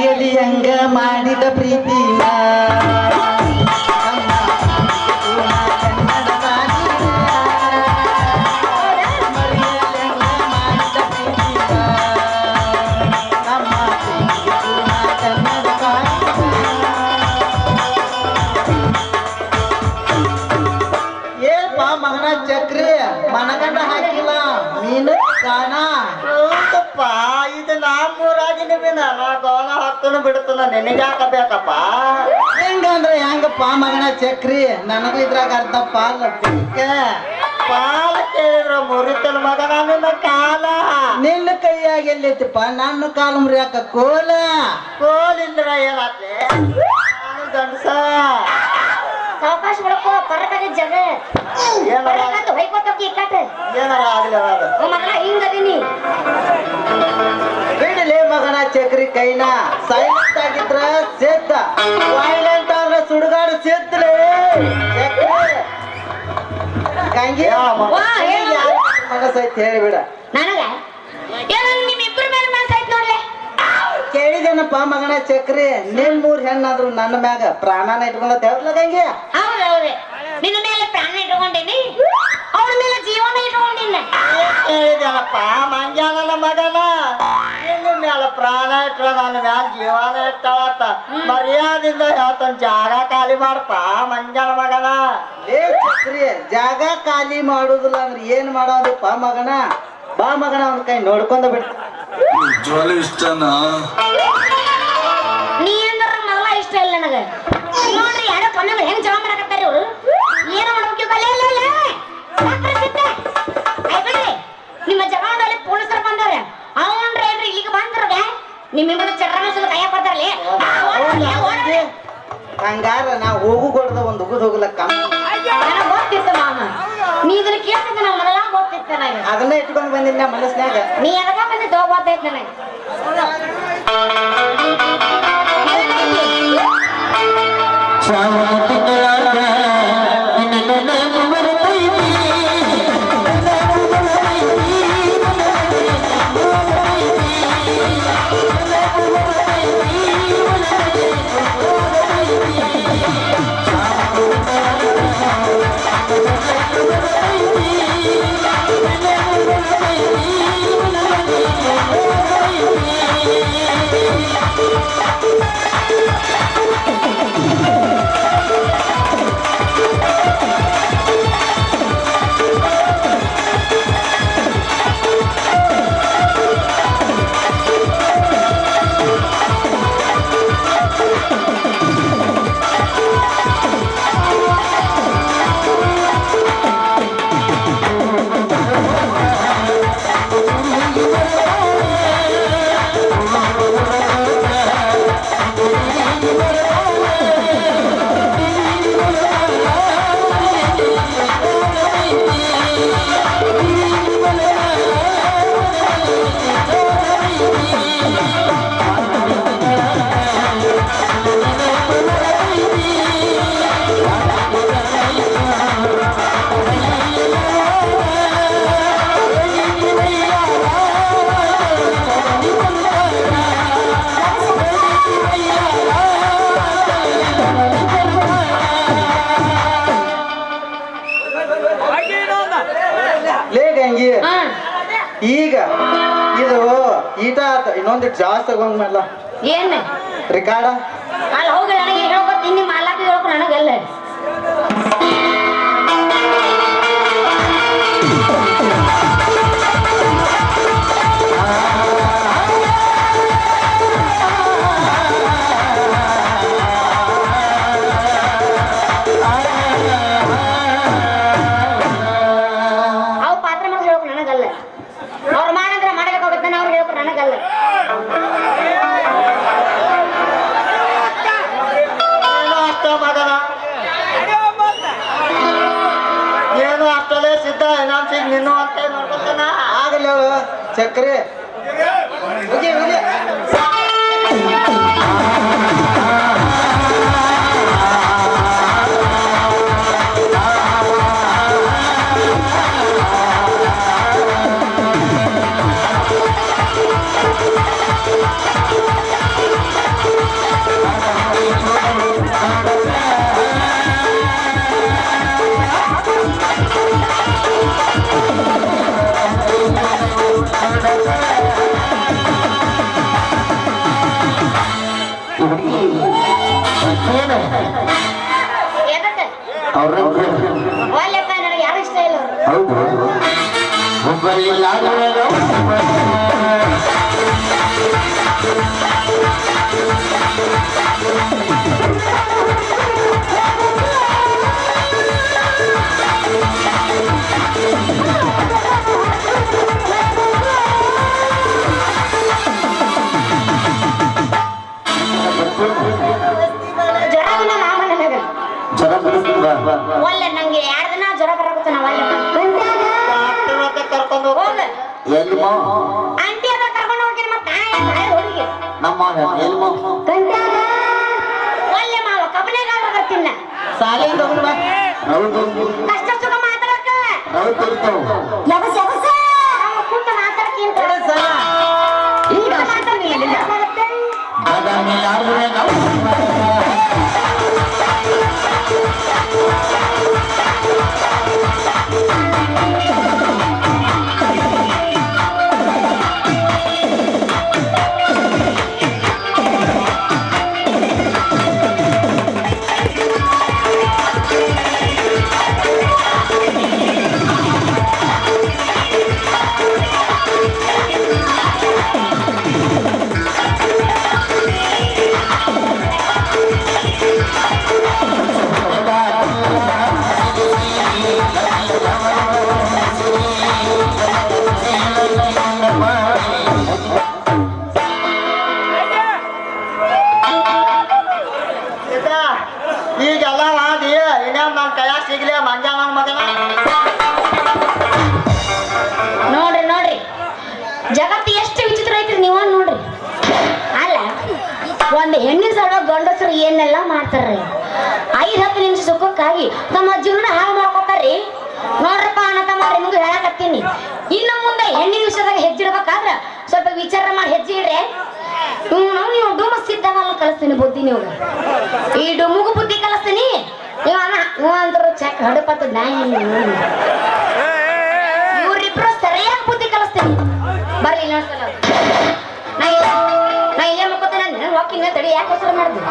ಮರೆಯಲಿ ಹಂಗ ಮಾಡಿದ ಪ್ರೀತಿನ ಮಗನ ಚಕ್ರಿ ಮನಗಂಡ ಹಾಕಿಲ್ಲ ನೀನು ಕಾಣ ಹೌದಪ್ಪ ಇದು ನಮ್ಮೂರಾಗಿನ ನಾ ಗೋಣ ಹಾಕ್ತಾನು ಬಿಡ್ತಾನ ನಿನಗೆ ಹಾಕಬೇಕಪ್ಪ ಹೆಂಗಂದ್ರೆ ಹೆಂಗಪ್ಪ ಮಗನ ಚಕ್ರಿ ನನಗೂ ಇದ್ರಾಗ ಅರ್ಧ ಪಾಲ್ ಪಾಲ ಕೇಳಿದ್ರ ಮುರಿತನ ಮಗನ ನಿನ್ನ ಕಾಲ ನಿನ್ನ ಕೈಯಾಗ ಎಲ್ಲೈತಿಪ್ಪ ನನ್ನ ಕಾಲು ಮುರಿಯಾಕ ಕೋಲಿಂದ್ರ ಏನಾಗ್ಲಿ ನಾನು ಗಂಡಸ ಸಾವಕಾಶ ಬಿಡಪ್ಪ ಕರೆಕ್ಟಾಗಿ ಜಗ ಹೊಯ್ಕೋತಕ್ಕಿ ಕಟ್ ಏನಾರ ಆಗ್ಲಿ ಅದು ಮಗನ ಹಿಂಗದೀನಿ ಬಿಡಲಿ ಮಗನ ಚಕ್ರಿ ಕೈನ ಸೈಲೆಂಟ್ ಆಗಿದ್ರ ಸೇದ್ದ ವೈಲೆಂಟ್ ಆದ್ರ ಸುಡುಗಾಡು ಸೇದ್ಲೆ ಗಂಗೆ ಮನಸ್ಸೈತಿ ಹೇಳಿಬಿಡ ನನಗ ನಿಮ್ಮಿಬ್ಬರ ಮೇಲೆ ಮನಸ್ಸಾಯ್ತು ನೋಡ್ಲೆ ಕೇಳಿದೇನಪ್ಪ ಮಗನ ಚಕ್ರಿ ನಿಮ್ 3 ಹೆಣ್ಣಾದ್ರು ನನ್ನ ಮ್ಯಾಗ ಪ್ರಾಣನ ಇಟ್ಕೊಂಡ ಹೇಳ್ಲ ಗಂಗೆ ಹೌದೌದ್ರಿ ನಿನ್ನ ಮೇಲೆ ಪ್ರಾಣ ಇಟ್ಕೊಂಡೀನಿ ಅವಳ ಮೇಲೆ ಜೀವನ ಇಟ್ಕೊಂಡಿಲ್ಲ ಹೇಳಿದೆನಪ್ಪ ಮಂಜಾನನ ಮಗನ ನಿನ್ನ ಮ್ಯಾಲ ಪ್ರಾಣ ಇಟ್ರ ನನ್ನ ಮ್ಯಾಲ ಜೀವನ ಇಟ್ಟವತ್ತ ಮರ್ಯಾದಿಂದ ಹೇಳ್ತಾನ ಜಾಗ ಖಾಲಿ ಮಾಡಪ್ಪ ಮಂಜಾನ ಮಗನ ಏ ಚಕ್ರಿ ಜಾಗ ಖಾಲಿ ಮಾಡುದಿಲ್ಲ ಅಂದ್ರೆ ಏನ್ ಮಾಡೋದಪ್ಪ ಮಗನ ಬಾ ಮಗನ ಅವ್ನ ಕೈ ನೋಡ್ಕೊಂಡ ಬಿಡ್ತ ಜ್ವಾಲ ಇಷ್ಟನಾ ನೀ ಅಂದ್ರ ಮೊದಲ ಇಷ್ಟ ಇಲ್ಲ ನನಗ ನೋಡ್ರಿ ಯಾರೋ ಕಣ್ಣು ಹೆಂಗ್ ಜವ ಮಾಡಕತ್ತಾರ ಇವ್ರು ಏನ ಮಾಡ್ಬೇಕು ಕಲೆ ಇಲ್ಲ ನಿಮ್ಮ ಜವಾನಲ್ಲಿ ಪೊಲೀಸರು ಬಂದವ್ರೆ ಅವನ್ರಿ ಏನ್ರಿ ಇಲ್ಲಿಗೆ ಬಂದ್ರಗೆ ನಿಮ್ಮಿಬ್ಬರು ಚಟ್ರಾಮಸಲು ಕೈಯ ಕೊಡ್ತಾರಲಿ ಹಂಗಾರ ನಾ ಹೋಗುಗೊಡ್ದ ಒಂದು ಉಗುದ್ ಹೋಗ್ಲಕ್ಕ ನನಗೆ ಗೊತ್ತಿತ್ತು ಮಾಮ ನೀ ಇದನ್ನ ಕೇಳ್ತಿದ್ದ ನಾವು ಮೊದಲ ಗೊತ್ತಿತ್ತು ನನಗೆ ಅದನ್ನ ಇಟ್ಕೊಂಡ್ ಬಂದಿನ ಮನಸ್ನ್ಯಾಗ ನೀ ಎದಗ ಬಂದಿದ್ದು ಗೊತ್ತೈತೆ ನನಗೆ ಈಗ ಇದು ಈಟ ಇನ್ನೊಂದು ಜಾಸ್ತಿ ತಗೊಂಡ್ ಮಾಡ್ಲ ಏನ್ ರಿಕಾರ್ಡ ಅಲ್ಲಿ ಹೋಗಿ ನನಗೆ ಹೇಳ್ಕೊತ ಇನ್ನಿ ಮಾಲಾಕ ಹೇಳ್ಕೊ ನನಗಲ್ಲ ಅವ್ ಪಾತ್ರ ಮಾಡಿ ಹೇಳ್ಕೊ ನನಗಲ್ಲ ಅವ್ರು ಮಾಡಿದ್ರೆ ಮಾಡಬೇಕಾಗುತ್ತೆ ಅವ್ರು ಹೇಳ್ಕೊ ನನಗಲ್ಲ ಏನು ಅಷ್ಟಲ್ಲೇ ಸಿದ್ಧ ಏನಾನ್ಸಿ ನಿನ್ನು ಅಂತ ನೋಡ್ಕೊತಾನ ಆಗಲ್ಲ ಚಕ್ರಿ ಎದಕ್ಕೆ ಅವ್ರ ಒಲ್ಲೆಪ್ಪ ನನಗೆ ಯಾರು ಇಷ್ಟ ಇಲ್ಲ ಅವ್ರು. ಹೌದು ಒಬ್ಬರಿಲ್ಲ ಜ್ವರ ದಿನ ಮಾಮ ನನಗೆ ಜನ ಒಲ್ಲೆ ನಂಗೆ 2 ದಿನ ಜ್ವರ ಬರಕತ್ತ ನಾ ಒಲ್ಲೆ ಕರ್ಕೊಂಡು ಹೋಗ ಎಲ್ಲಿ ಆಂಟಿ ಅದ ಕರ್ಕೊಂಡು ಹೋಗಿನ ಮತ್ತೆ ಹುಡುಗಿ ನಮ್ಮ ಎಲ್ಲಿ ಒಲ್ಲೆ ಮಾವ ಕಬ್ಬನೆಗಾಲ ಬರ್ತಿಲ್ಲ ಸಾಲಿಂದ ಹೋಗ್ಲಿ ಬಾ. ಹೌದು ಕಷ್ಟ ಸುಖ ಮಾತಾಡಕ ಹೌದು ಯಬಸ ಯಬಸ ನಾವು ಕುಂತ ಮಾತಾಡ್ಕಿಂತ ಕೊಡು ಸಾಲ. ಈಗ ಮಾತಾಡ್ತಿಲ್ಲ ಈಗೆಲ್ಲ ಮಾಡಿ ಇನ್ನೇನ್ ನನ್ನ ಕೈಯಾಗ ಸಿಗ್ಲಿ ಮಂಜ ನನ್ನ ಮಗನ ನೋಡ್ರಿ ನೋಡ್ರಿ ಜಗತ್ತು ಎಷ್ಟು ವಿಚಿತ್ರ ಐತ್ರಿ ನೀವ ನೋಡ್ರಿ ಅಲ್ಲ ಒಂದು ಹೆಣ್ಣಿನ ಸಲ ಗಂಡಸರು ಏನೆಲ್ಲ ಮಾಡ್ತಾರ್ರಿ 5-10 ನಿಮಿಷ ಸುಖಕ್ಕಾಗಿ ತಮ್ಮ ಜೀವನ ಹಾಳು ಮಾಡ್ಕೊತಾರ್ರಿ ನೋಡ್ರಪ್ಪ ಅಣ್ಣ ತಮ್ಮ ನಿಮ್ಗೆ ಹೇಳಕತ್ತೀನಿ ಇನ್ನು ಮುಂದೆ ಹೆಣ್ಣಿನ ವಿಷಯದಾಗ ಹೆಜ್ಜಿಡ್ಬೇಕಾದ್ರ ಸ್ವಲ್ಪ ವಿಚಾರ ಮಾಡಿ ಹೆಜ್ಜೆ ಇಡ್ರಿ ನೀವು ಡುಮಸ್ ಇದ್ದಾವಲ್ಲ ಕಲಿಸ್ತೀನಿ ಬುದ್ಧಿ ನೀವು ಈ ಡುಮುಗು ಬುದ್ಧಿ ಕಲಿಸ್ತೀನಿ ಇವ ಅಂದ್ರು ಚೆಕ್ ಹಡಪತ್ತದ ಇವ್ರಿಬ್ರು ಸರಿಯಾಗಿ ಬುದ್ಧಿ ಕಲಿಸ್ತೀನಿ ಬರ್ಲಿ ಇನ್ನೊಂದ್ಸಲ ನಾ ಇಲ್ಲೇ ಮಕ್ಕೋತೀನಿ ಅಂದ್ರೆ ವಾಕಿಂಗ್ ತಡಿ ಯಾಕೆ ಹೆಸರು ಮಾಡಿದ್ವಿ